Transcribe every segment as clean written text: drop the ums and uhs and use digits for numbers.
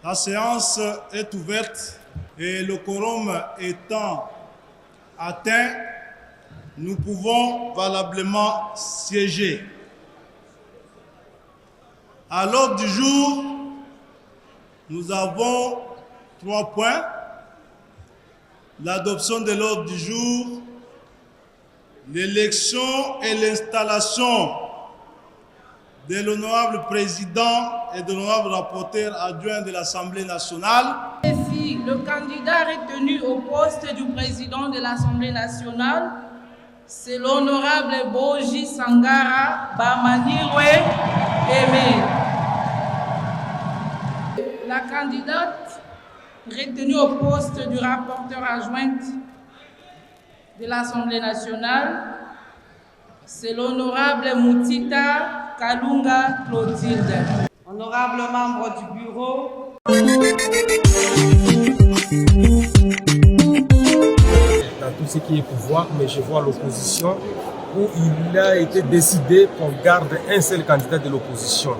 La séance est ouverte et le quorum étant atteint, nous pouvons valablement siéger. À l'ordre du jour, nous avons 3 points. L'adoption de l'ordre du jour, l'élection et l'installation de l'honorable président et de l'honorable rapporteur adjoint de l'Assemblée nationale. Ainsi, le candidat retenu au poste du président de l'Assemblée nationale, c'est l'honorable Boji Sangara Bamanirwe Aimé. La candidate retenue au poste du rapporteur adjointe de l'Assemblée nationale, c'est l'honorable Moutita Kalunga Clotilde. Honorable membre du bureau, dans tout ce qui est pouvoir, mais je vois l'opposition où il a été décidé qu'on garde un seul candidat de l'opposition.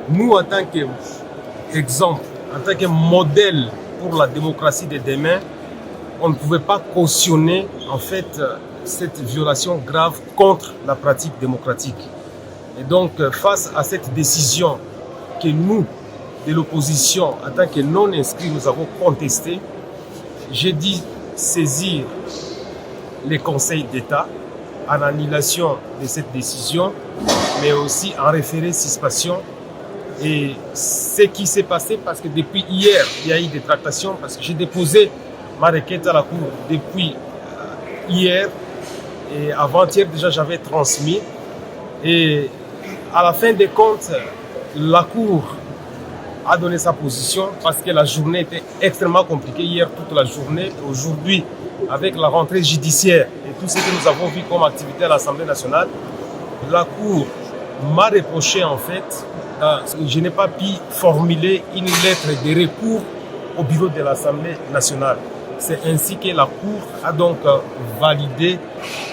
Nous, en tant qu'exemple, en tant que modèle pour la démocratie de demain, on ne pouvait pas cautionner en fait cette violation grave contre la pratique démocratique. Et donc, face à cette décision que nous, de l'opposition, en tant que non-inscrits, nous avons contestée, j'ai dit saisir les conseils d'État en annulation de cette décision, mais aussi en référé suspension. Et ce qui s'est passé, parce que depuis hier, il y a eu des tractations, parce que j'ai déposé ma requête à la Cour depuis hier, et avant-hier déjà j'avais transmis. Et à la fin des comptes, la Cour a donné sa position parce que la journée était extrêmement compliquée. Hier, toute la journée, aujourd'hui, avec la rentrée judiciaire et tout ce que nous avons vu comme activité à l'Assemblée nationale, la Cour m'a reproché en fait que je n'ai pas pu formuler une lettre de recours au bureau de l'Assemblée nationale. C'est ainsi que la Cour a donc validé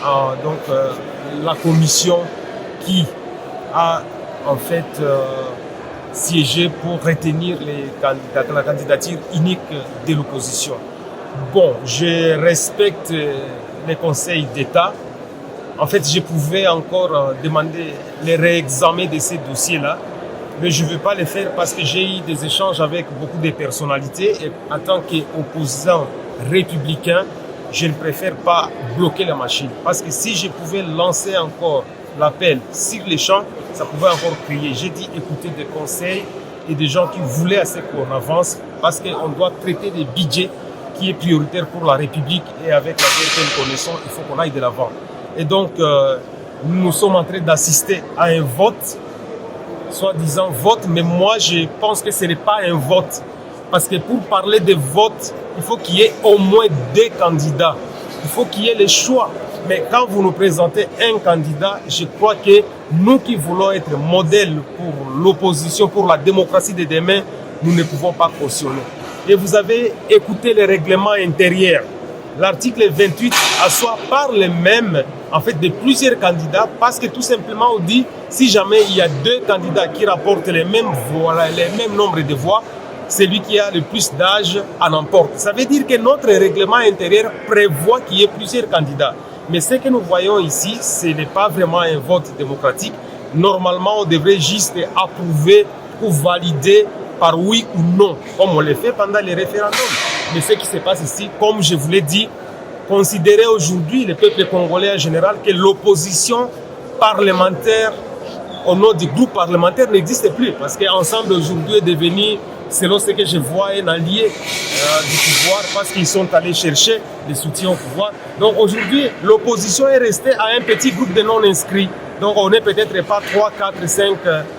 la commission qui a en fait siégé pour retenir la candidature unique de l'opposition. Bon, je respecte les conseils d'État. En fait, je pouvais encore demander le réexamen de ces dossiers-là, mais je ne veux pas le faire parce que j'ai eu des échanges avec beaucoup de personnalités et en tant qu'opposant républicain, je ne préfère pas bloquer la machine. Parce que si je pouvais lancer encore l'appel sur les champs, ça pouvait encore crier. J'ai dit écouter des conseils et des gens qui voulaient assez qu'on avance parce qu'on doit traiter des budgets qui est prioritaire pour la République et avec la guerre que nous connaissons, il faut qu'on aille de l'avant. Et donc, nous sommes en train d'assister à un vote, soi-disant vote, mais moi je pense que ce n'est pas un vote. Parce que pour parler de vote, il faut qu'il y ait au moins 2 candidats. Il faut qu'il y ait les choix. Mais quand vous nous présentez un candidat, je crois que nous qui voulons être modèle pour l'opposition, pour la démocratie de demain, nous ne pouvons pas cautionner. Et vous avez écouté les règlements intérieurs. L'article 28 parle même en fait de plusieurs candidats parce que tout simplement on dit si jamais il y a 2 candidats qui rapportent les mêmes voix, les mêmes nombres de voix, celui qui a le plus d'âge en emporte. Ça veut dire que notre règlement intérieur prévoit qu'il y ait plusieurs candidats. Mais ce que nous voyons ici, ce n'est pas vraiment un vote démocratique. Normalement, on devrait juste approuver ou valider par oui ou non, comme on le fait pendant les référendums. Mais ce qui se passe ici, comme je vous l'ai dit, considérez aujourd'hui le peuple congolais en général que l'opposition parlementaire au nom du groupe parlementaire n'existe plus. Parce qu'Ensemble aujourd'hui est devenu, selon ce que je vois, un allié du pouvoir parce qu'ils sont allés chercher des soutiens au pouvoir. Donc aujourd'hui, l'opposition est restée à un petit groupe de non-inscrits. Donc on n'est peut-être pas 3, 4, 5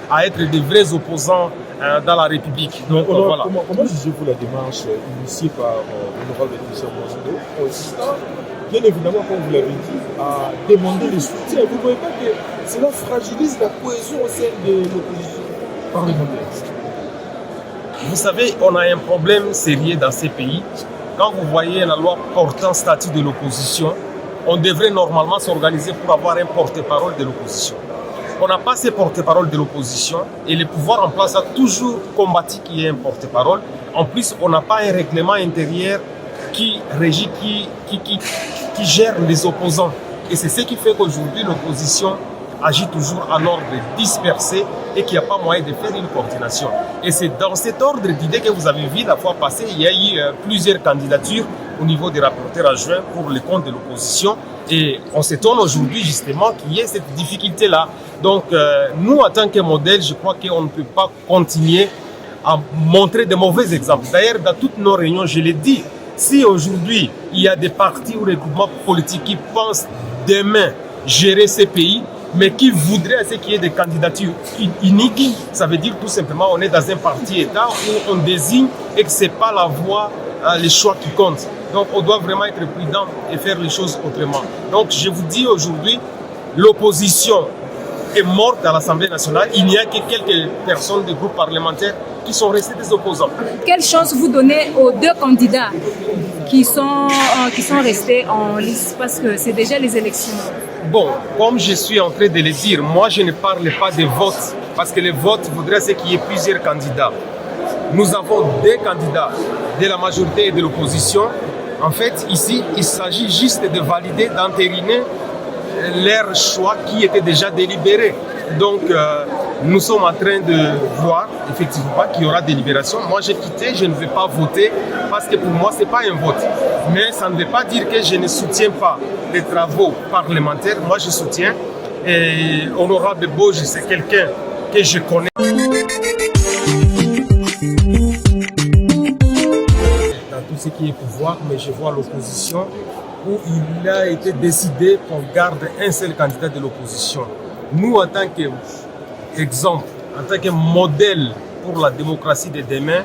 à être des vrais opposants dans la République. Donc, voilà. Comment jugez-vous la démarche initiée par l'honorable Michel Mozindo consistant, bien évidemment, comme vous l'avez dit, à demander le soutien? Vous ne voyez pas que cela fragilise la cohésion au sein de l'opposition parlementaire? Vous savez, on a un problème sérieux dans ces pays. Quand vous voyez la loi portant statut de l'opposition, on devrait normalement s'organiser pour avoir un porte-parole de l'opposition. on n'a pas ces porte-parole de l'opposition et le pouvoir en place a toujours combattu qu'il y ait un porte-parole. En plus, on n'a pas un règlement intérieur qui régit, qui gère les opposants. Et c'est ce qui fait qu'aujourd'hui, l'opposition agit toujours en ordre dispersé et qu'il n'y a pas moyen de faire une coordination. Et c'est dans cet ordre d'idées que vous avez vu la fois passée, il y a eu plusieurs candidatures au niveau des rapporteurs adjoints pour le compte de l'opposition. Et on s'étonne aujourd'hui justement qu'il y ait cette difficulté-là. Donc nous, en tant que modèle, je crois qu'on ne peut pas continuer à montrer de mauvais exemples. D'ailleurs, dans toutes nos réunions, je l'ai dit, si aujourd'hui, il y a des partis ou des groupements politiques qui pensent demain gérer ces pays, mais qui voudraient à ce qu'il y ait des candidatures uniques, ça veut dire tout simplement on est dans un parti-État où on désigne et que ce n'est pas la voie, les choix qui comptent. Donc on doit vraiment être prudent et faire les choses autrement. Donc je vous dis aujourd'hui, l'opposition est morte à l'Assemblée nationale. Il n'y a que quelques personnes des groupes parlementaires qui sont restés des opposants. Quelle chance vous donnez aux deux candidats qui sont restés en liste parce que c'est déjà les élections? Bon, comme je suis en train de le dire, moi je ne parle pas des votes parce que les votes voudraient qu'il y ait plusieurs candidats. Nous avons deux candidats de la majorité et de l'opposition. En fait, ici, il s'agit juste de valider, d'entériner leur choix qui était déjà délibéré. Donc, nous sommes en train de voir effectivement qu'il y aura délibération. Moi, j'ai quitté, je ne vais pas voter parce que pour moi, ce n'est pas un vote. Mais ça ne veut pas dire que je ne soutiens pas les travaux parlementaires. Moi, je soutiens. Et Honorable Boji, c'est quelqu'un que je connais. Dans tout ce qui est pouvoir, mais je vois l'opposition où il a été décidé qu'on garde un seul candidat de l'opposition. Nous, en tant qu'exemple, en tant que modèle pour la démocratie de demain,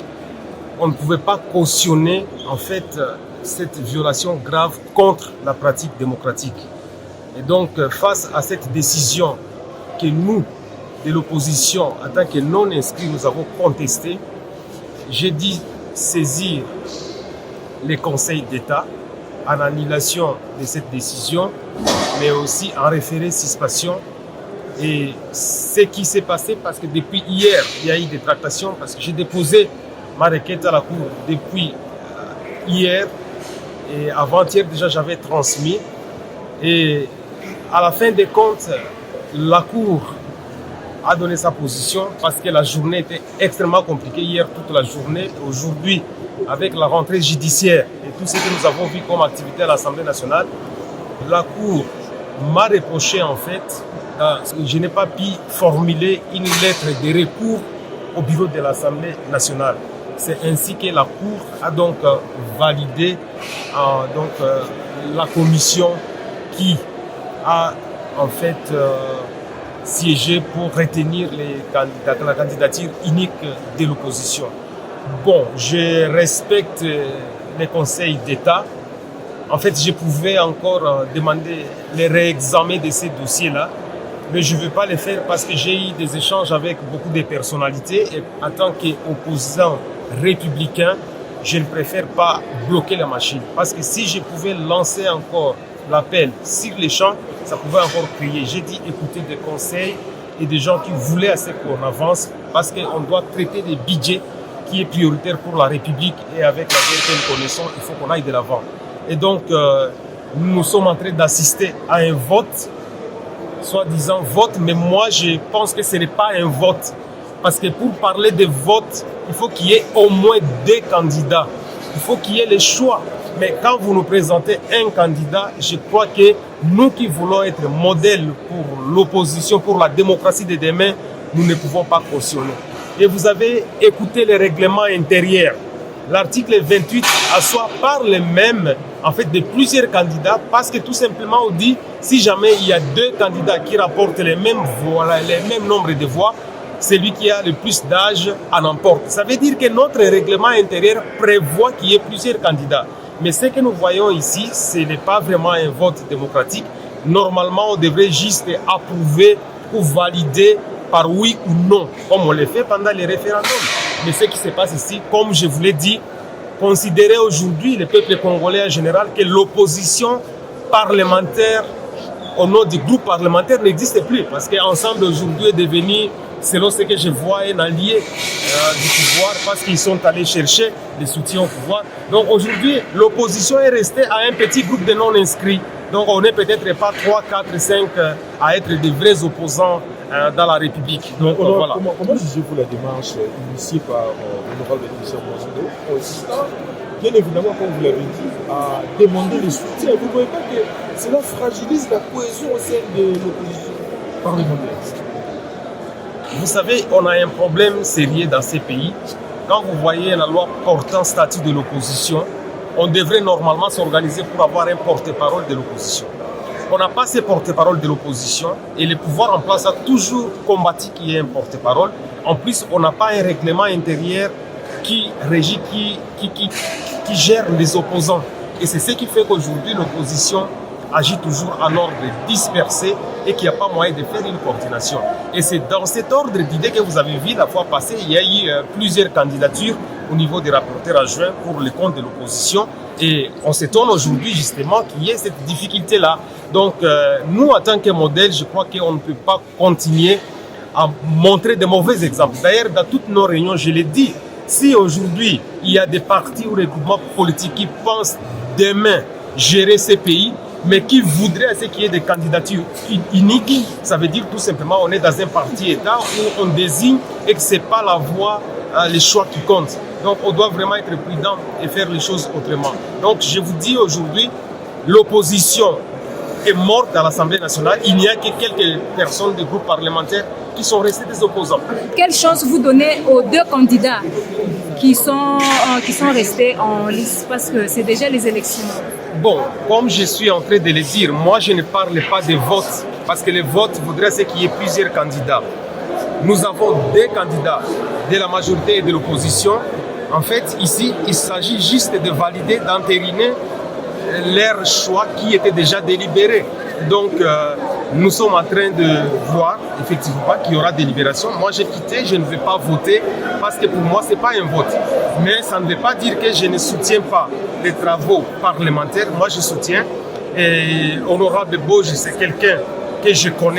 on ne pouvait pas cautionner en fait cette violation grave contre la pratique démocratique. Et donc, face à cette décision que nous, de l'opposition, en tant que non-inscrits, nous avons contestée, j'ai dit saisir les conseils d'État en annulation de cette décision, mais aussi en référé suspension. Et ce qui s'est passé, parce que depuis hier, il y a eu des tractations, parce que j'ai déposé ma requête à la Cour depuis hier, et avant-hier déjà j'avais transmis. Et à la fin des comptes, la Cour a donné sa position parce que la journée était extrêmement compliquée hier, toute la journée. Aujourd'hui, avec la rentrée judiciaire et tout ce que nous avons vu comme activité à l'Assemblée nationale, la Cour m'a reproché en fait que je n'ai pas pu formuler une lettre de recours au bureau de l'Assemblée nationale. C'est ainsi que la Cour a donc validé la commission qui a en fait siégé pour retenir la candidature unique de l'opposition. Bon, je respecte les conseils d'État. En fait, je pouvais encore demander le réexamen de ces dossiers-là, mais je ne veux pas le faire parce que j'ai eu des échanges avec beaucoup de personnalités et en tant qu'opposant républicain, je ne préfère pas bloquer la machine. Parce que si je pouvais lancer encore l'appel sur les champs, ça pouvait encore crier. J'ai dit écouter des conseils et des gens qui voulaient assez qu'on avance parce qu'on doit traiter des budgets qui est prioritaire pour la République et avec la guerre que nous connaissons, il faut qu'on aille de l'avant. Et donc, nous sommes en train d'assister à un vote, soi-disant vote, mais moi je pense que ce n'est pas un vote. Parce que pour parler de vote, il faut qu'il y ait au moins deux candidats. Il faut qu'il y ait les choix. Mais quand vous nous présentez un candidat, je crois que nous qui voulons être modèle pour l'opposition, pour la démocratie de demain, nous ne pouvons pas cautionner. Et vous avez écouté les règlements intérieurs. L'article 28 parle même en fait de plusieurs candidats parce que tout simplement on dit si jamais il y a deux candidats qui rapportent les mêmes voix, les mêmes nombres de voix, celui qui a le plus d'âge en emporte. Ça veut dire que notre règlement intérieur prévoit qu'il y ait plusieurs candidats. Mais ce que nous voyons ici, ce n'est pas vraiment un vote démocratique. Normalement, on devrait juste approuver ou valider par oui ou non, comme on le fait pendant les référendums. Mais ce qui se passe ici, comme je vous l'ai dit, considérez aujourd'hui le peuple congolais en général que l'opposition parlementaire au nom du groupe parlementaire n'existe plus parce qu'Ensemble aujourd'hui est devenu, selon ce que je vois, un allié du pouvoir parce qu'ils sont allés chercher des soutiens au pouvoir. Donc aujourd'hui, l'opposition est restée à un petit groupe de non-inscrits. Donc on n'est peut-être pas 3, 4, 5 à être des vrais opposants dans la République. Donc voilà. Comment jugez-vous la démarche initiée par l'honorable Christian Mozindo, consistant, bien évidemment, comme vous l'avez dit, à demander les soutiens? Vous ne voyez pas que cela fragilise la cohésion au sein de l'opposition parlementaire? Vous savez, on a un problème sérieux dans ces pays. Quand vous voyez la loi portant statut de l'opposition, on devrait normalement s'organiser pour avoir un porte-parole de l'opposition. On n'a pas ce porte-parole de l'opposition et le pouvoir en place a toujours combattu qu'il y ait un porte-parole. En plus, on n'a pas un règlement intérieur qui régit, qui gère les opposants. Et c'est ce qui fait qu'aujourd'hui, l'opposition agit toujours en ordre dispersé et qu'il n'y a pas moyen de faire une coordination. Et c'est dans cet ordre d'idées que vous avez vu la fois passée, il y a eu plusieurs candidatures au niveau des rapporteurs adjoints pour le compte de l'opposition. Et on s'étonne aujourd'hui justement qu'il y ait cette difficulté-là. Donc nous, en tant que modèle, je crois qu'on ne peut pas continuer à montrer de mauvais exemples. D'ailleurs, dans toutes nos réunions, je l'ai dit, si aujourd'hui il y a des partis ou des groupements politiques qui pensent demain gérer ces pays, mais qui voudraient qu'il y ait des candidatures uniques, ça veut dire tout simplement on est dans un parti-État où on désigne et que ce n'est pas la voie, les choix qui comptent. Donc on doit vraiment être prudent et faire les choses autrement. Donc je vous dis aujourd'hui, l'opposition est morte à l'Assemblée nationale. Il n'y a que quelques personnes des groupes parlementaires qui sont restés des opposants. Quelle chance vous donnez aux deux candidats qui sont restés en liste parce que c'est déjà les élections? Bon, comme je suis en train de le dire, moi je ne parle pas de vote parce que le vote voudrait qu'il y ait plusieurs candidats. Nous avons des candidats de la majorité et de l'opposition. En fait, ici, il s'agit juste de valider, d'entériner leur choix qui était déjà délibéré. Donc, nous sommes en train de voir effectivement qu'il y aura délibération. Moi, j'ai quitté, je ne vais pas voter parce que pour moi, ce n'est pas un vote. Mais ça ne veut pas dire que je ne soutiens pas les travaux parlementaires. Moi, je soutiens. Et Honorable Boji, c'est quelqu'un que je connais.